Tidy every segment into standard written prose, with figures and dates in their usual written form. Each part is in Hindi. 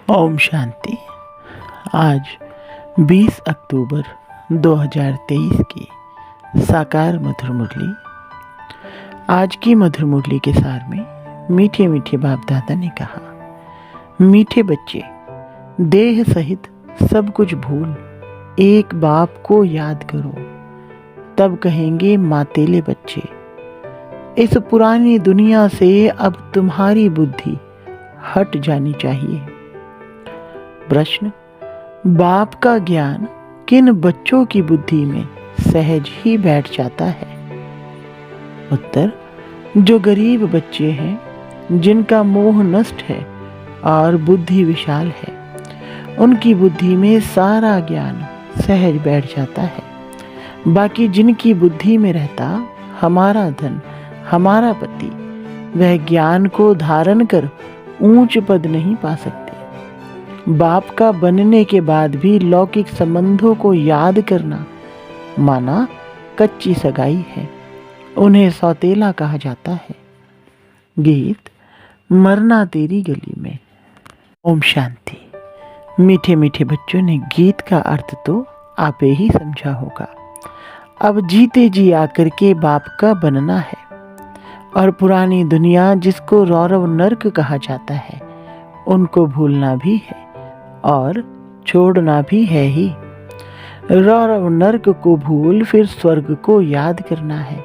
ओम शांति। आज 20 अक्टूबर 2023 की साकार मधुर मुरली। आज की मधुर मुरली के सार में मीठे मीठे बाप दादा ने कहा, मीठे बच्चे, देह सहित सब कुछ भूल एक बाप को याद करो, तब कहेंगे मातेले बच्चे। इस पुरानी दुनिया से अब तुम्हारी बुद्धि हट जानी चाहिए। प्रश्न, बाप का ज्ञान किन बच्चों की बुद्धि में सहज ही बैठ जाता है? उत्तर, जो गरीब बच्चे हैं, जिनका मोह नष्ट है और बुद्धि विशाल है, उनकी बुद्धि में सारा ज्ञान सहज बैठ जाता है। बाकी जिनकी बुद्धि में रहता हमारा धन, हमारा पति, वह ज्ञान को धारण कर ऊंच पद नहीं पा सकते। बाप का बनने के बाद भी लौकिक संबंधों को याद करना माना कच्ची सगाई है, उन्हें सौतेला कहा जाता है। गीत मरना तेरी गली में। ओम शांति। मीठे मीठे बच्चों ने गीत का अर्थ तो आपे ही समझा होगा। अब जीते जी आकर के बाप का बनना है, और पुरानी दुनिया जिसको रौरव नर्क कहा जाता है, उनको भूलना भी है और छोड़ना भी है ही। रौरव नर्क को भूल फिर स्वर्ग को याद करना है।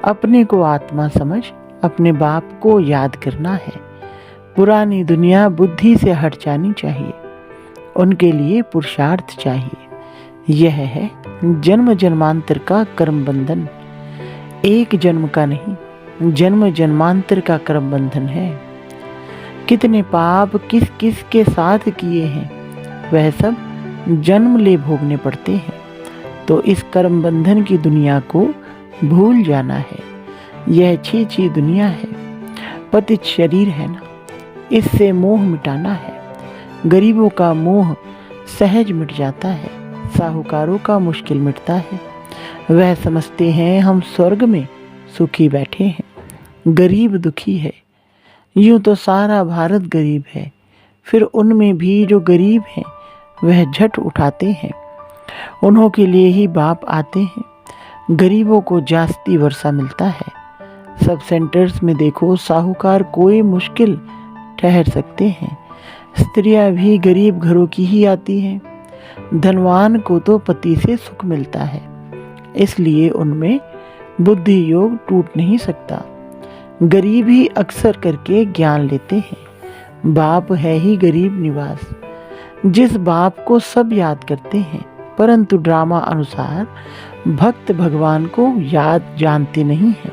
अपने को आत्मा समझ अपने बाप को याद करना है। पुरानी दुनिया बुद्धि से हट जानी चाहिए, उनके लिए पुरुषार्थ चाहिए। यह है जन्म जन्मांतर का कर्म बंधन। एक जन्म का नहीं, जन्म जन्मांतर का कर्म बंधन है। कितने पाप किस किस के साथ किए हैं, वह सब जन्म ले भोगने पड़ते हैं। तो इस कर्म बंधन की दुनिया को भूल जाना है। यह छी दुनिया है, पतित शरीर है ना, इससे मोह मिटाना है। गरीबों का मोह सहज मिट जाता है, साहूकारों का मुश्किल मिटता है। वह समझते हैं हम स्वर्ग में सुखी बैठे हैं, गरीब दुखी है। यूं तो सारा भारत गरीब है, फिर उनमें भी जो गरीब हैं वह झट उठाते हैं। उन्हों के लिए ही बाप आते हैं। गरीबों को जास्ती वर्षा मिलता है। सब सेंटर्स में देखो, साहूकार कोई मुश्किल ठहर सकते हैं। स्त्रियां भी गरीब घरों की ही आती हैं। धनवान को तो पति से सुख मिलता है, इसलिए उनमें बुद्धि योग टूट नहीं सकता। गरीब ही अक्सर करके ज्ञान लेते हैं। बाप है ही गरीब निवास। जिस बाप को सब याद करते हैं, परंतु ड्रामा अनुसार भक्त भगवान को याद जानते नहीं हैं।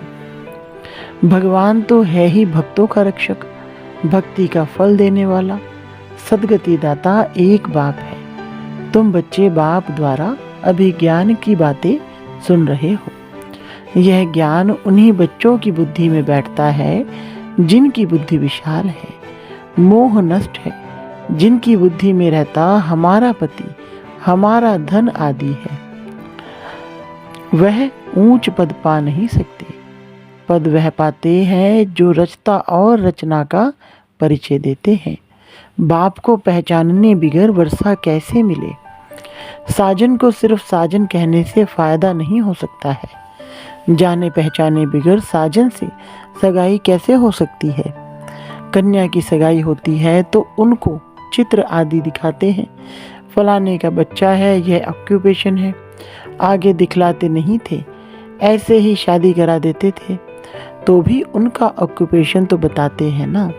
भगवान तो है ही भक्तों का रक्षक, भक्ति का फल देने वाला, सद्गति दाता एक बाप है। तुम बच्चे बाप द्वारा अभी ज्ञान की बातें सुन रहे हो। यह ज्ञान उन्हीं बच्चों की बुद्धि में बैठता है जिनकी बुद्धि विशाल है, मोह नष्ट है, जिनकी बुद्धि में रहता हमारा पति, हमारा धन आदि है। वह ऊंच पद पा नहीं सकते। पद वह पाते हैं जो रचता और रचना का परिचय देते हैं। बाप को पहचानने बिगर वर्षा कैसे मिले? साजन को सिर्फ साजन कहने से फायदा नहीं हो सकता है। जाने पहचाने बिगर साजन से सगाई कैसे हो सकती है? कन्या की सगाई होती है तो उनको चित्र आदि दिखाते हैं। फलाने का बच्चा है, यह ऑक्यूपेशन है, आगे दिखलाते नहीं थे। ऐसे ही शादी करा देते थे, तो भी उनका ऑक्यूपेशन तो बताते हैं ना।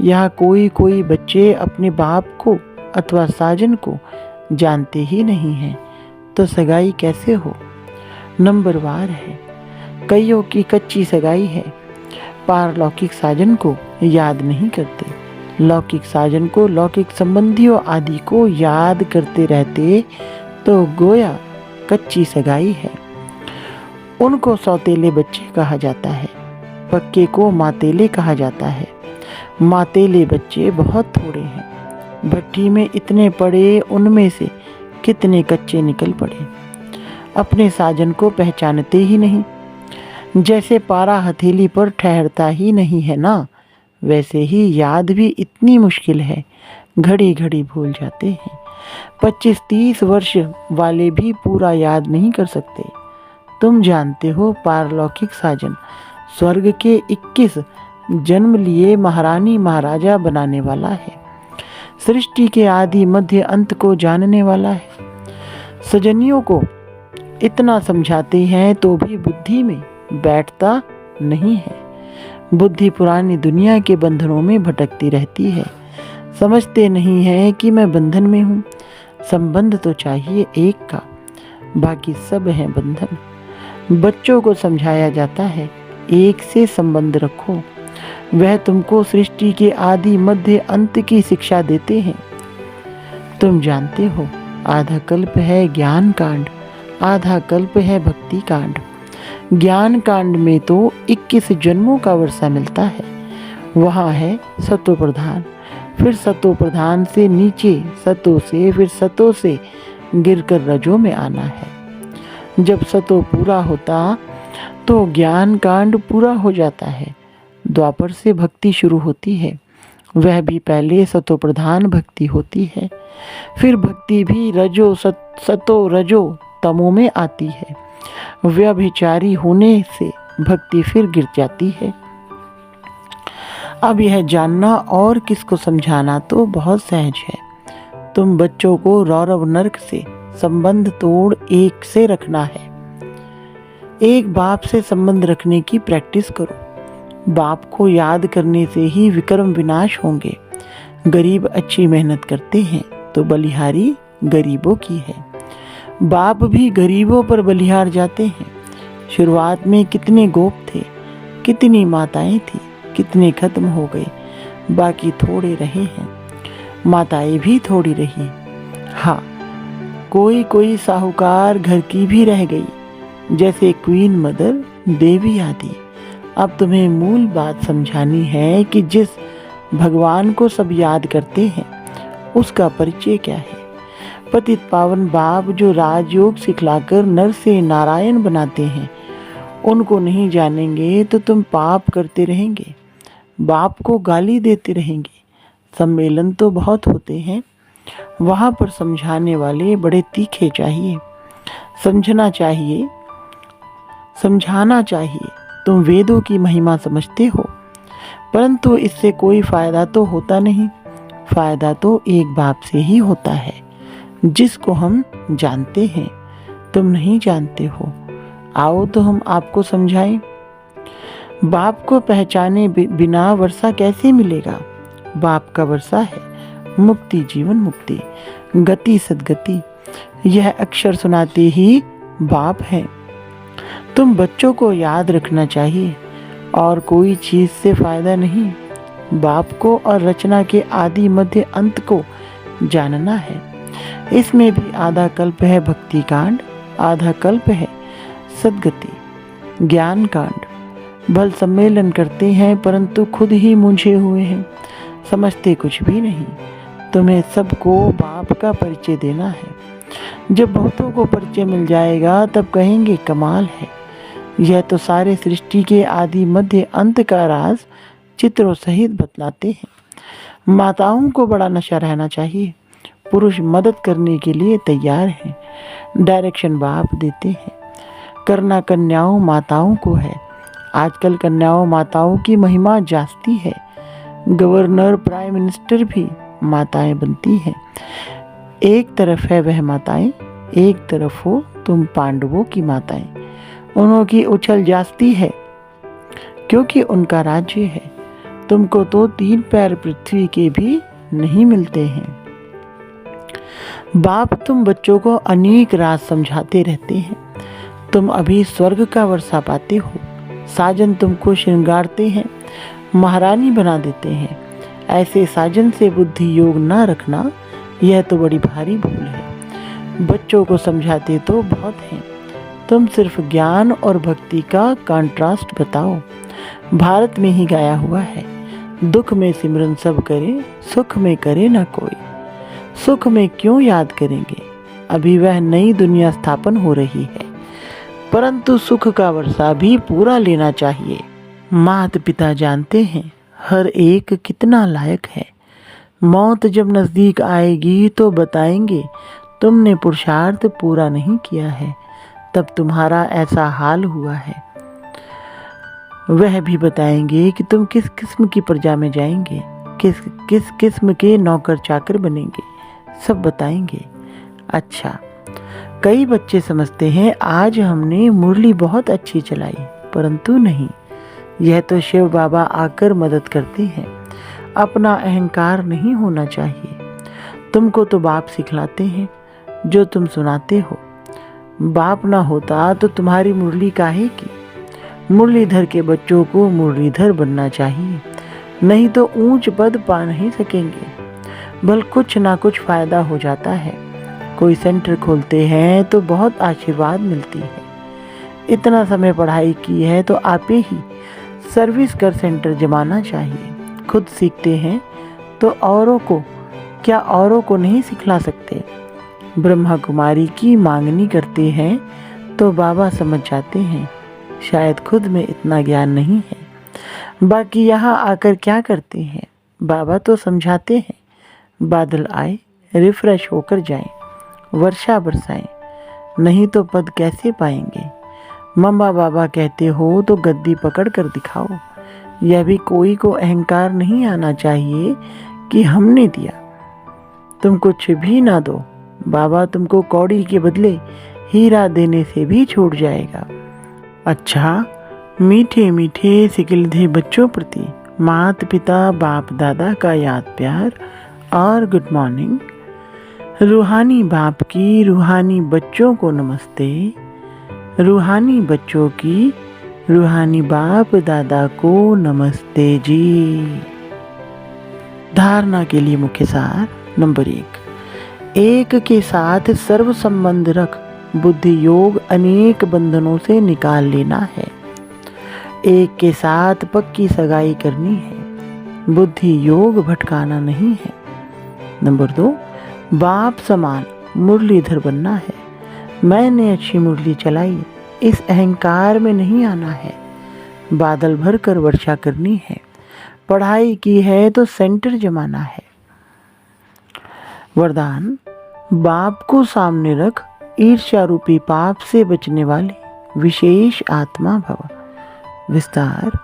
यहाँ कोई कोई बच्चे अपने बाप को अथवा साजन को जानते ही नहीं हैं, तो सगाई कैसे हो? नंबरवार है। कईयों की कच्ची सगाई है। पारलौकिक साजन को याद नहीं करते, लौकिक साजन को, लौकिक संबंधियों आदि को याद करते रहते, तो गोया कच्ची सगाई है। उनको सौतेले बच्चे कहा जाता है, पक्के को मातेले कहा जाता है। मातेले बच्चे बहुत थोड़े हैं। भट्टी में इतने पड़े, उनमें से कितने कच्चे निकल पड़े। अपने साजन को पहचानते ही नहीं। जैसे पारा हथेली पर ठहरता ही नहीं है ना, वैसे ही याद भी इतनी मुश्किल है। घड़ी घड़ी भूल जाते हैं। 25-30 वर्ष वाले भी पूरा याद नहीं कर सकते। तुम जानते हो पारलौकिक साजन स्वर्ग के 21 जन्म लिए महारानी महाराजा बनाने वाला है। सृष्टि के आदि मध्य अंत को जानने वाला है। सजनियों को इतना समझाते हैं तो भी बुद्धि में बैठता नहीं है। बुद्धि पुरानी दुनिया के बंधनों में भटकती रहती है। समझते नहीं है कि मैं बंधन में हूँ। संबंध तो चाहिए एक का, बाकी सब है बंधन। बच्चों को समझाया जाता है एक से संबंध रखो। वह तुमको सृष्टि के आदि मध्य अंत की शिक्षा देते हैं। तुम जानते हो आधा कल्प है ज्ञान कांड, आधा कल्प है भक्ति कांड। ज्ञान कांड में तो 21 जन्मों का वर्षा मिलता है। वहाँ है सतो प्रधान, फिर सतो प्रधान से नीचे सतो से, फिर सतो से गिरकर रजो में आना है। जब सतो पूरा होता तो ज्ञान कांड पूरा हो जाता है। द्वापर से भक्ति शुरू होती है। वह भी पहले सतो प्रधान भक्ति होती है, फिर भक्ति भी रजो सतो रजो तमो में आती है। व्यभिचारी होने से भक्ति फिर गिर जाती है। अब यह जानना और किसको समझाना तो बहुत सहज है। तुम बच्चों को रौरव नरक से संबंध तोड़ एक से रखना है। एक बाप से संबंध रखने की प्रैक्टिस करो। बाप को याद करने से ही विक्रम विनाश होंगे। गरीब अच्छी मेहनत करते हैं तो बलिहारी गरीबों की है। बाप भी गरीबों पर बलिहार जाते हैं। शुरुआत में कितने गोप थे, कितनी माताएं थी, कितने खत्म हो गए, बाकी थोड़े रहे हैं। माताएं भी थोड़ी रही। हाँ, कोई कोई साहूकार घर की भी रह गई, जैसे क्वीन मदर देवी आदि। अब तुम्हें मूल बात समझानी है कि जिस भगवान को सब याद करते हैं उसका परिचय क्या है। पतित पावन बाप जो राजयोग सिखलाकर नर से नारायण बनाते हैं, उनको नहीं जानेंगे तो तुम पाप करते रहेंगे, बाप को गाली देते रहेंगे। सम्मेलन तो बहुत होते हैं, वहाँ पर समझाने वाले बड़े तीखे चाहिए। समझना चाहिए, समझाना चाहिए। तुम वेदों की महिमा समझते हो, परंतु इससे कोई फायदा तो होता नहीं। फायदा तो एक बाप से ही होता है जिसको हम जानते हैं। तुम नहीं जानते हो, आओ तो हम आपको समझाएं। बाप को पहचाने बिना वर्षा कैसे मिलेगा। बाप का वर्षा है मुक्ति, जीवन मुक्ति, गति सदगति। यह अक्षर सुनाते ही बाप है। तुम बच्चों को याद रखना चाहिए और कोई चीज से फायदा नहीं। बाप को और रचना के आदि मध्य अंत को जानना है। इसमें भी आधा कल्प है भक्ति कांड, आधा कल्प है सदगति ज्ञान कांड। भल सम्मेलन करते हैं परंतु खुद ही मूंझे हुए हैं, समझते कुछ भी नहीं। तुम्हें सबको बाप का परिचय देना है। जब बहुतों को परिचय मिल जाएगा तब कहेंगे कमाल है। यह तो सारे सृष्टि के आदि मध्य अंत का राज चित्रों सहित बतलाते हैं। माताओं को बड़ा नशा रहना चाहिए। पुरुष मदद करने के लिए तैयार हैं, डायरेक्शन बाप देते हैं। करना कन्याओं माताओं को है। आजकल कन्याओं माताओं की महिमा जास्ती है। गवर्नर प्राइम मिनिस्टर भी माताएं बनती हैं। एक तरफ है वह माताएं, एक तरफ हो तुम पांडवों की माताएं। उन्हों की उछल जास्ती है क्योंकि उनका राज्य है। तुमको तो 3 पैर पृथ्वी के भी नहीं मिलते हैं। बाप तुम बच्चों को अनेक राज समझाते रहते हैं। तुम अभी स्वर्ग का वर्षा पाते हो। साजन तुमको श्रृंगारते हैं, महारानी बना देते हैं। ऐसे साजन से बुद्धि योग ना रखना, यह तो बड़ी भारी भूल है। बच्चों को समझाते तो बहुत हैं, तुम सिर्फ ज्ञान और भक्ति का कंट्रास्ट बताओ। भारत में ही गाया हुआ है, दुख में सिमरन सब करे, सुख में करे ना कोई। सुख में क्यों याद करेंगे, अभी वह नई दुनिया स्थापन हो रही है। परंतु सुख का वर्षा भी पूरा लेना चाहिए। माता पिता जानते हैं हर एक कितना लायक है। मौत जब नज़दीक आएगी तो बताएंगे तुमने पुरुषार्थ पूरा नहीं किया है, तब तुम्हारा ऐसा हाल हुआ है। वह भी बताएंगे कि तुम किस किस्म की प्रजा में जाएंगे, किस किस किस्म के नौकर चाकर बनेंगे, सब बताएंगे। अच्छा, कई बच्चे समझते हैं आज हमने मुरली बहुत अच्छी चलाई, परंतु नहीं, यह तो शिव बाबा आकर मदद करते हैं। अपना अहंकार नहीं होना चाहिए। तुमको तो बाप सिखलाते हैं जो तुम सुनाते हो। बाप ना होता तो तुम्हारी मुरली काहे की। मुरलीधर के बच्चों को मुरलीधर बनना चाहिए, नहीं तो ऊंच पद पा नहीं सकेंगे। बल कुछ ना कुछ फायदा हो जाता है। कोई सेंटर खोलते हैं तो बहुत आशीर्वाद मिलती है। इतना समय पढ़ाई की है तो आप ही सर्विस कर सेंटर जमाना चाहिए। खुद सीखते हैं तो औरों को क्या औरों को नहीं सिखला सकते। ब्रह्मा कुमारी की मांगनी करते हैं तो बाबा समझ जाते हैं, शायद खुद में इतना ज्ञान नहीं है। बाकी यहाँ आकर क्या करते हैं, बाबा तो समझाते हैं। बादल आए, रिफ्रेश होकर जाएं, वर्षा बरसाएं, नहीं तो पद कैसे पाएंगे। मम्मा बाबा कहते हो तो गद्दी पकड़ कर दिखाओ। यह भी कोई को अहंकार नहीं आना चाहिए कि हमने दिया। तुम कुछ भी ना दो, बाबा तुमको कौड़ी के बदले हीरा देने से भी छूट जाएगा। अच्छा, मीठे मीठे सिकिलधे बच्चों प्रति माता पिता बाप दादा का याद प्यार और गुड मॉर्निंग। रूहानी बाप की रूहानी बच्चों को नमस्ते। रूहानी बच्चों की रूहानी बाप दादा को नमस्ते जी। धारणा के लिए मुख्य सार नंबर 1, एक के साथ सर्व संबंध रख बुद्धि योग अनेक बंधनों से निकाल लेना है। एक के साथ पक्की सगाई करनी है, बुद्धि योग भटकाना नहीं है। नंबर 2, बाप समान मुरलीधर बनना है। मैंने अच्छी मुरली चलाई, इस अहंकार में नहीं आना है। बादल भर कर वर्षा करनी है। पढ़ाई की है तो सेंटर जमाना है। वरदान, बाप को सामने रख ईर्ष्या रूपी पाप से बचने वाले विशेष आत्मा भव। विस्तार,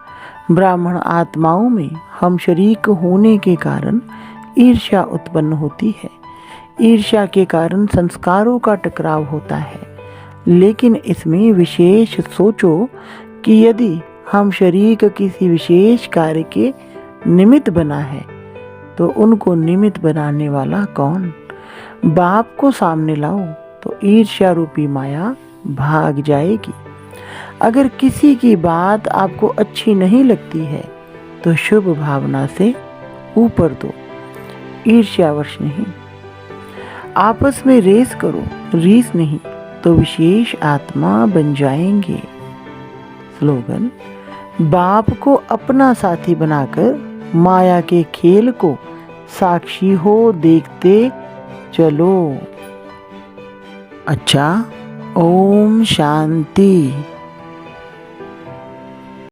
ब्राह्मण आत्माओं में हम शरीक होने के कारण ईर्ष्या उत्पन्न होती है। ईर्ष्या के कारण संस्कारों का टकराव होता है, लेकिन इसमें विशेष सोचो कि यदि हम शरीक किसी विशेष कार्य के निमित्त बना है तो उनको निमित्त बनाने वाला कौन। बाप को सामने लाओ तो ईर्ष्या रूपी माया भाग जाएगी। अगर किसी की बात आपको अच्छी नहीं लगती है तो शुभ भावना से ऊपर दो, ईर्ष्यावश नहीं। आपस में रेस करो, रीस नहीं, तो विशेष आत्मा बन जाएंगे। स्लोगन, बाप को अपना साथी बनाकर माया के खेल को साक्षी हो देखते चलो। अच्छा, ओम शांति।